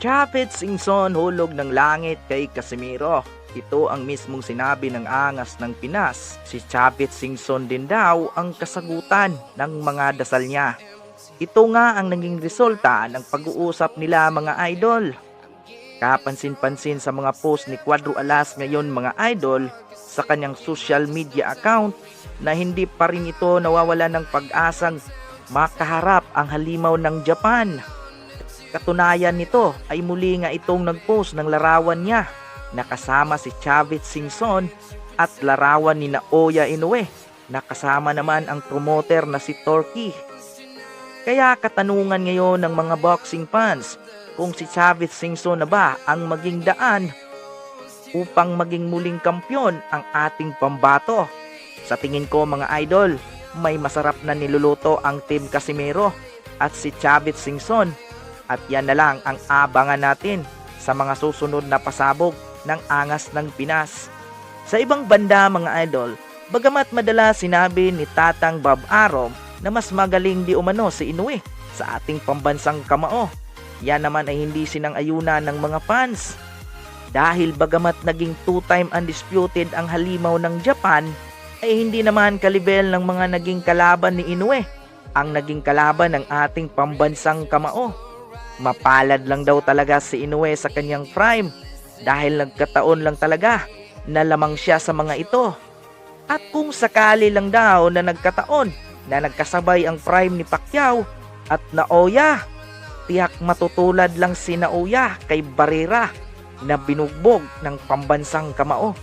Japet Singson hulog ng langit kay Casimiro. Ito ang mismong sinabi ng angas ng Pinas. Si Japet Singson din daw ang kasagutan ng mga dasal niya. Ito nga ang naging resulta ng pag-uusap nila mga idol. Kapansin-pansin sa mga post ni Cuadro Alas ngayon mga idol sa kanyang social media account na hindi pa rin ito nawawala ng pag-asang makaharap ang halimaw ng Japan. Katunayan nito ay muli nga itong nag-post ng larawan niya na kasama si Japet Singson at larawan ni Naoya Inoue na kasama naman ang promoter na si Torky. Kaya katanungan ngayon ng mga boxing fans kung si Japet Singson na ba ang maging daan upang maging muling kampyon ang ating pambato. Sa tingin ko mga idol, may masarap na niluluto ang Team Casimiro at si Japet Singson. At yan na lang ang abangan natin sa mga susunod na pasabog ng angas ng Pinas. Sa ibang banda mga idol, bagamat madalas sinabi ni Tatang Bob Arom na mas magaling di umano si Inoue sa ating pambansang kamao, yan naman ay hindi sinang-ayunan ng mga fans. Dahil bagamat naging 2-time undisputed ang halimaw ng Japan, ay hindi naman kalibel ng mga naging kalaban ni Inoue ang naging kalaban ng ating pambansang kamao. Mapalad lang daw talaga si Inoue sa kanyang prime dahil nagkataon lang talaga na lamang siya sa mga ito. At kung sakali lang daw na nagkataon na nagkasabay ang prime ni Pacquiao at Naoya, tiyak matutulad lang si Naoya kay Barrera na binugbog ng pambansang kamao.